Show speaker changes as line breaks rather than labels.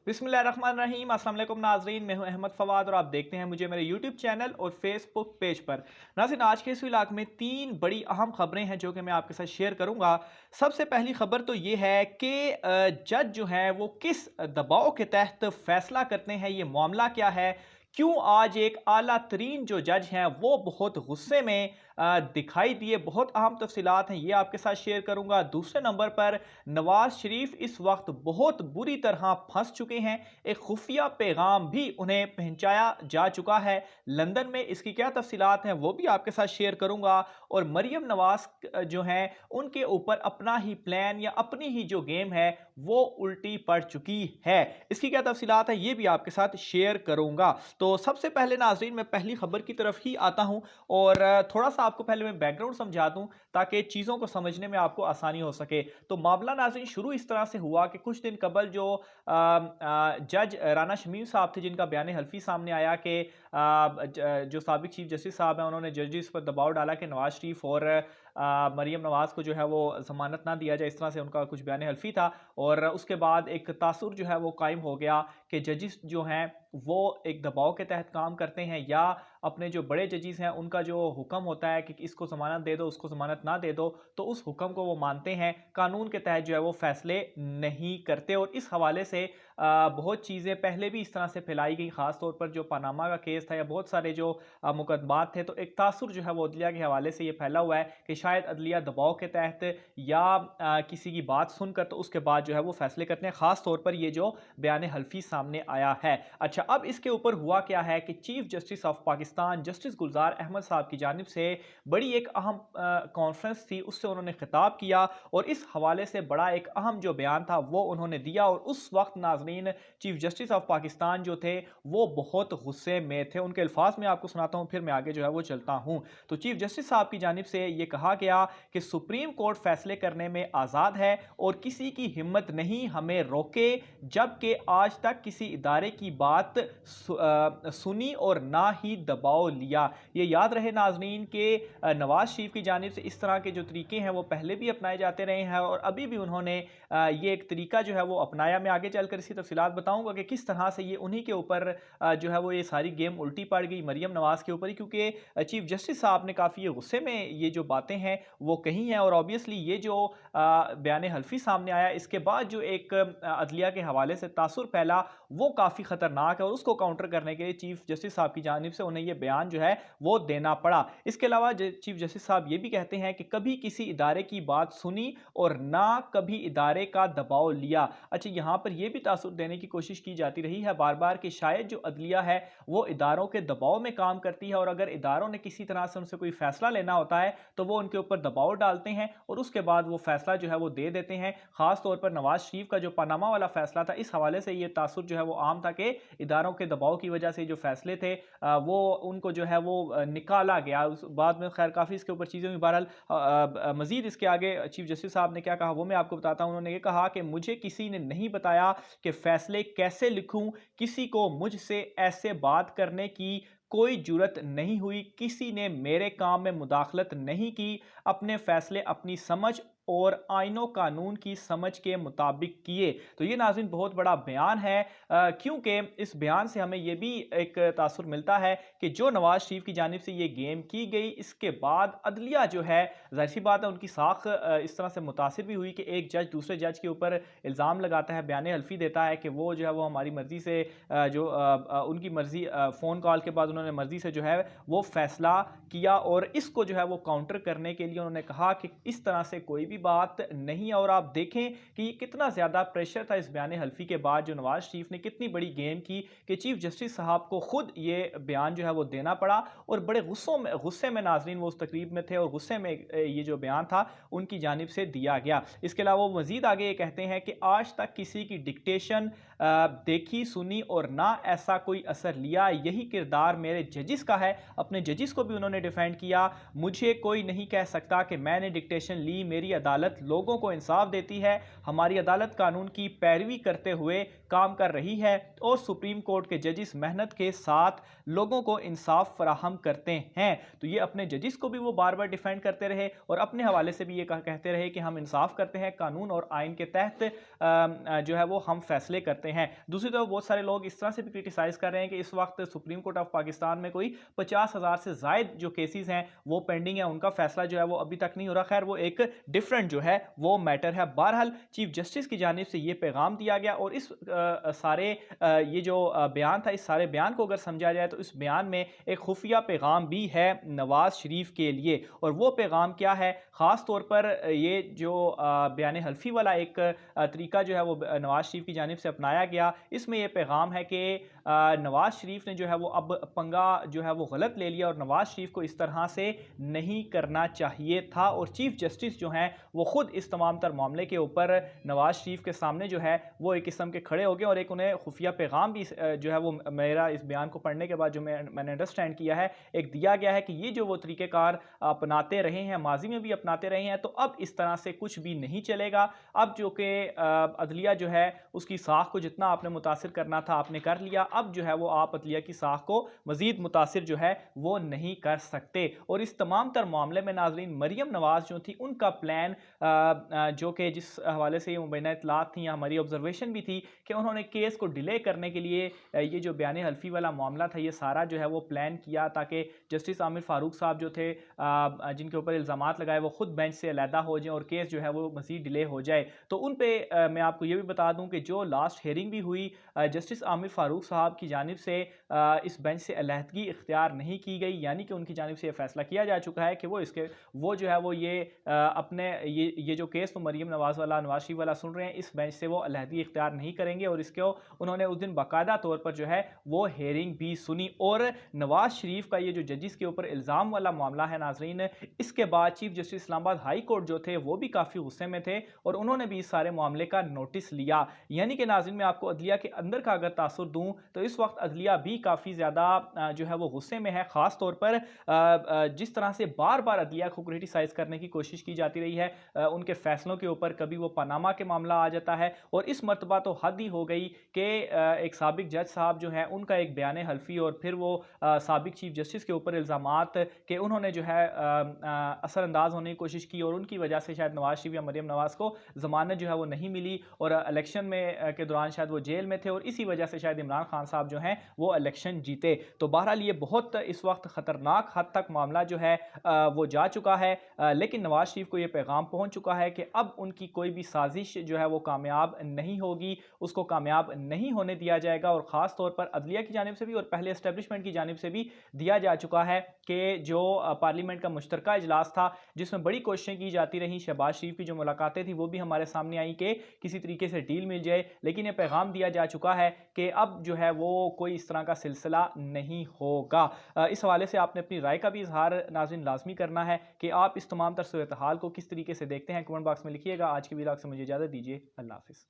बिस्मिल्लाहिर्रहमानिर्रहीम। अस्सलाम वालेकुम नाजरीन, मैं हूं अहमद फवाद और आप देखते हैं मुझे मेरे यूट्यूब चैनल और फेसबुक पेज पर। नाज़रीन, आज के इस व्लॉग में 3 बड़ी अहम खबरें हैं जो कि मैं आपके साथ शेयर करूंगा। सबसे पहली खबर तो ये है कि जज जो हैं वो किस दबाव के तहत फैसला करते हैं, ये मामला क्या है, क्यों आज एक आला तरीन जो जज हैं वो बहुत गुस्से में दिखाई दिए। बहुत अहम तफसीलात हैं, ये आपके साथ शेयर करूंगा। दूसरे नंबर पर नवाज शरीफ इस वक्त बहुत बुरी तरह फंस चुके हैं। एक खुफिया पैगाम भी उन्हें पहुंचाया जा चुका है लंदन में। इसकी क्या तफसीलात हैं वो भी आपके साथ शेयर करूंगा। और मरियम नवाज जो हैं उनके ऊपर अपना ही प्लान या अपनी ही जो गेम है वो उल्टी पड़ चुकी है। इसकी क्या तफसीलात है ये भी आपके साथ शेयर करूंगा। तो सबसे पहले नाजरीन मैं पहली खबर की तरफ ही आता हूं और थोड़ा सा आपको पहले मैं बैकग्राउंड समझा दूं ताकि चीज़ों को समझने में आपको आसानी हो सके। तो मामला नाज़रीन शुरू इस तरह से हुआ कि कुछ दिन कबल जो जज राना शमीम साहब थे, जिनका बयान हल्फी सामने आया कि जो साबिक चीफ जस्टिस साहब हैं उन्होंने जजेस पर दबाव डाला कि नवाज शरीफ और मरियम नवाज को जो है वो जमानत ना दिया जाए। इस तरह से उनका कुछ बयान हल्फी था और उसके बाद एक तासुर जो है वो कायम हो गया कि जजेस जो हैं वो एक दबाव के तहत काम करते हैं या अपने जो बड़े जजेस हैं उनका जो हुक्म होता है कि इसको ज़मानत दे दो, उसको ज़मानत ना दे दो, तो उस हुक्म को वो मानते हैं, कानून के तहत जो है वो फैसले नहीं करते। और इस हवाले से बहुत चीज़ें पहले भी इस तरह से फैलाई गई, ख़ास तौर पर जो पनामा का केस था या बहुत सारे जो मुकदमात थे। तो एक तासुर जो है वो अदलिया के हवाले से ये फैला हुआ है कि शायद अदलिया दबाव के तहत या किसी की बात सुनकर तो उसके बाद जो है वो फैसले करते हैं। ख़ास तौर पर ये जो बयान हल्फी सामने आया है। अच्छा, अब इसके ऊपर हुआ क्या है कि chief justice of Pakistan justice Gulzar Ahmed sahab की जानिब से बड़ी एक अहम कॉन्फ्रेंस थी, उससे उन्होंने खिताब किया और इस हवाले से बड़ा एक अहम जो बयान था वो उन्होंने दिया। और उस वक्त नाजरीन चीफ जस्टिस ऑफ पाकिस्तान जो थे वो बहुत गुस्से में थे। उनके अल्फाज में आपको सुनाता हूं, फिर मैं आगे जो है वो चलता हूं। तो चीफ जस्टिस साहब की जानिब से ये कहा गया कि सुप्रीम कोर्ट फैसले करने में आज़ाद है और किसी की हिम्मत नहीं हमें रोके, जबकि आज तक किसी इदारे की बात सुनी और ना ही दबाव लिया। ये याद रहे नाजरीन के नवाज शरीफ की जानिब से इस तरह के जो तरीके हैं वो पहले भी अपनाए जाते रहे हैं और अभी भी उन्होंने ये एक तरीका जो है वो अपनाया। मैं आगे चलकर इसकी तफसीलात बताऊंगा कि किस तरह से ये उन्हीं के ऊपर जो है वो ये सारी गेम उल्टी पड़ गई, मरियम नवाज के ऊपर ही, क्योंकि चीफ जस्टिस साहब ने काफ़ी गुस्से में ये जो बातें हैं वो कही हैं। और ऑब्वियसली ये जो बयान हल्फी सामने आया इसके बाद जो एक अदलिया के हवाले से तासुर फैला वो काफ़ी ख़तरनाक है और उसको काउंटर करने के लिए चीफ जस्टिस साहब की जानिब से उन्हें ये बयान जो है वो देना पड़ा। इसके अलावा चीफ जस्टिस साहब ये भी कहते हैं कि कभी किसी इदारे की बात सुनी और ना कभी इदारे का दबाव लिया। अच्छा, यहाँ पर यह भी तासुर देने की कोशिश की जाती रही है बार बार कि शायद जो अदलिया है वो इदारों के दबाव में काम करती है और अगर इदारों ने किसी तरह से उनसे कोई फैसला लेना होता है तो वो उनके ऊपर दबाव डालते हैं और उसके बाद वो फैसला जो है वो दे देते हैं। खास तौर पर नवाज शरीफ का जो पनामा वाला फैसला था, इस हवाले से ये तासुर जो है वो आम था कि इदारों के दबाव की वजह से जो फैसले थे वो उनको जो है वो निकाला गया। उस बाद में खैर काफ़ी इसके ऊपर चीज़ें हुई। बहरहाल मज़ीद इसके आगे चीफ जस्टिस साहब ने क्या कहा वो मैं आपको बताता हूँ। उन्होंने ये कहा कि मुझे किसी ने नहीं बताया कि फ़ैसले कैसे लिखूँ, किसी को मुझसे ऐसे बात करने की कोई जुर्रत नहीं हुई, किसी ने मेरे काम में मुदाखलत नहीं की, अपने फ़ैसले अपनी समझ और आइनो कानून की समझ के मुताबिक किए। तो ये नाज़रीन बहुत बड़ा बयान है क्योंकि इस बयान से हमें ये भी एक तासुर मिलता है कि जो नवाज शरीफ की जानिब से ये गेम की गई इसके बाद अदलिया जो है ज़ाहिर सी बात है उनकी साख इस तरह से मुतासिर भी हुई कि एक जज दूसरे जज के ऊपर इल्ज़ाम लगाता है, बयान हल्फी देता है कि वो जो है वो हमारी मर्ज़ी से उनकी मर्ज़ी फ़ोन कॉल के बाद उन्होंने मर्ज़ी से जो है वो फ़ैसला किया। और इसको जो है वो काउंटर करने के लिए उन्होंने कहा कि इस तरह से कोई भी बात नहीं है। और आप देखें कि ये कितना ज़्यादा प्रेशर था इस बयान हल्फी के बाद, जो नवाज शरीफ ने कितनी बड़ी गेम की कि चीफ जस्टिस साहब को खुद ये बयान जो है वो देना पड़ा और बड़े गुस्से में नाजरीन वो उस तकरीब में थे और गुस्से में ये जो बयान था उनकी जानिब से दिया गया। इसके अलावा वो मजीद आगे ये कहते हैं कि आज तक किसी की डिक्टेशन देखी सुनी और ना ऐसा कोई असर लिया, यही किरदार मेरे जजिस का है। अपने जजिस को भी उन्होंने डिफेंड किया। मुझे कोई नहीं कह सकता कि मैंने डिक्टेशन ली, मेरी عدالت لوگوں کو انصاف دیتی ہے، ہماری عدالت قانون کی پیروی کرتے ہوئے کام کر رہی ہے اور سپریم کورٹ کے ججز محنت کے ساتھ لوگوں کو انصاف فراہم کرتے ہیں۔ تو یہ اپنے ججز کو بھی وہ بار بار ڈیفینڈ کرتے رہے اور اپنے حوالے سے بھی یہ کہتے رہے کہ ہم انصاف کرتے ہیں، قانون اور آئین کے تحت جو ہے وہ ہم فیصلے کرتے ہیں۔ دوسری طرف بہت سارے لوگ اس طرح سے بھی کرٹیسائز کر رہے ہیں کہ اس وقت سپریم کورٹ آف پاکستان میں کوئی 50,000 سے زائد جو کیسز ہیں وہ پینڈنگ ہیں، ان کا فیصلہ جو ہے وہ ابھی تک نہیں ہو رہا۔ خیر وہ ایک ڈیفرنٹ جو ہے وہ میٹر ہے۔ بہرحال چیف جسٹس کی جانب سے یہ پیغام دیا گیا اور اس سارے یہ جو بیان تھا، اس سارے بیان کو اگر سمجھا جائے تو اس بیان میں ایک خفیہ پیغام بھی ہے نواز شریف کے لیے، اور وہ پیغام کیا ہے؟ خاص طور پر یہ جو بیان حلفی والا ایک طریقہ جو ہے وہ نواز شریف کی جانب سے اپنایا گیا، اس میں یہ پیغام ہے کہ نواز شریف نے جو ہے وہ اب پنگا جو ہے وہ غلط لے لیا اور نواز شریف کو اس طرح سے نہیں کرنا چاہیے تھا، اور چیف جسٹس جو ہیں وہ خود اس تمام تر معاملے کے اوپر نواز شریف کے سامنے جو ہے وہ ایک قسم کے کھڑے ہو گئے، اور ایک انہیں خفیہ پیغام بھی جو ہے وہ میرا اس بیان کو پڑھنے کے بعد جو میں نے انڈرسٹینڈ کیا ہے ایک دیا گیا ہے کہ یہ جو وہ طریقہ کار اپناتے رہے ہیں، ماضی میں بھی اپناتے رہے ہیں، تو اب اس طرح سے کچھ بھی نہیں چلے گا۔ اب جو کہ عدلیہ جو ہے اس کی ساکھ کو جتنا آپ نے متاثر کرنا تھا آپ نے کر لیا، اب جو ہے وہ آپ عدلیہ کی ساکھ کو مزید متاثر جو ہے وہ نہیں کر سکتے۔ اور اس تمام تر معاملے میں ناظرین مریم نواز جو تھی ان کا پلان جو کہ جس حوالے سے یہ مبینہ اطلاعات تھیں یا ہماری آبزرویشن بھی تھی کہ انہوں نے کیس کو ڈیلے کرنے کے لیے یہ جو بیان حلفی والا معاملہ تھا یہ سارا جو ہے وہ پلان کیا تاکہ جسٹس عامر فاروق صاحب جو تھے جن کے اوپر الزامات لگائے وہ خود بینچ سے علیحدہ ہو جائیں اور کیس جو ہے وہ مزید ڈیلے ہو جائے۔ تو ان پہ میں آپ کو یہ بھی بتا دوں کہ جو لاسٹ ہیئرنگ بھی ہوئی جسٹس عامر فاروق صاحب کی جانب سے اس بینچ سے علیحدگی اختیار نہیں کی گئی، یعنی کہ ان کی جانب سے یہ فیصلہ کیا جا چکا ہے کہ وہ جو ہے وہ یہ اپنے یہ جو کیس تو مریم نواز والا نواز شریف والا سن رہے ہیں اس بینچ سے وہ علیحدگی اختیار نہیں کریں گے، اور اس کو انہوں نے اس دن باقاعدہ طور پر جو ہے وہ ہیئرنگ بھی سنی۔ اور نواز شریف کا یہ جو ججز کے اوپر الزام والا معاملہ ہے ناظرین، اس کے بعد چیف جسٹس اسلام آباد ہائی کورٹ جو تھے وہ بھی کافی غصے میں تھے اور انہوں نے بھی اس سارے معاملے کا نوٹس لیا۔ یعنی کہ ناظرین میں آپ کو عدلیہ کے اندر کا اگر تاثر دوں تو اس وقت عدلیہ بھی کافی زیادہ جو ہے وہ غصے میں ہے، خاص طور پر جس طرح سے بار بار عدلیہ کو کرٹیسائز کرنے کی کوشش کی جاتی رہی ہے ان کے فیصلوں کے اوپر، کبھی وہ پاناما کے معاملہ آ جاتا ہے، اور اس مرتبہ تو حد ہی ہو گئی کہ ایک سابق جج صاحب جو ہیں ان کا ایک بیان حلفی اور پھر وہ سابق چیف جسٹس کے اوپر الزامات کہ انہوں نے جو ہے اثر انداز ہونے کی کوشش کی اور ان کی وجہ سے شاید نواز شریف یا مریم نواز کو ضمانت جو ہے وہ نہیں ملی اور الیکشن میں کے دوران شاید وہ جیل میں تھے اور اسی وجہ سے شاید عمران خان صاحب جو ہیں وہ الیکشن جیتے۔ تو بہرحال یہ بہت اس وقت خطرناک حد تک معاملہ جو ہے وہ جا چکا ہے، لیکن نواز شریف کو یہ پیغام پہنچ چکا ہے کہ اب ان کی کوئی بھی سازش جو ہے وہ کامیاب نہیں ہوگی، اس کو کامیاب نہیں ہونے دیا جائے گا، اور خاص طور پر عدلیہ کی جانب سے بھی اور پہلے اسٹیبلشمنٹ کی جانب سے بھی دیا جا چکا ہے کہ جو پارلیمنٹ کا مشترکہ اجلاس تھا جس میں بڑی کوششیں کی جاتی رہیں، شہباز شریف کی جو ملاقاتیں تھیں وہ بھی ہمارے سامنے آئیں کہ کسی طریقے سے ڈیل مل جائے، لیکن یہ پیغام دیا جا چکا ہے کہ اب جو ہے وہ کوئی اس طرح کا سلسلہ نہیں ہوگا۔ اس حوالے سے آپ نے اپنی رائے کا بھی اظہار ناظرین لازمی کرنا ہے کہ آپ اس تمام تر صورتحال کو کس طریقے سے دیکھتے ہیں، کمنٹ باکس میں لکھیے گا۔ آج کی ویڈیو سے مجھے اجازت دیجیے، اللہ حافظ۔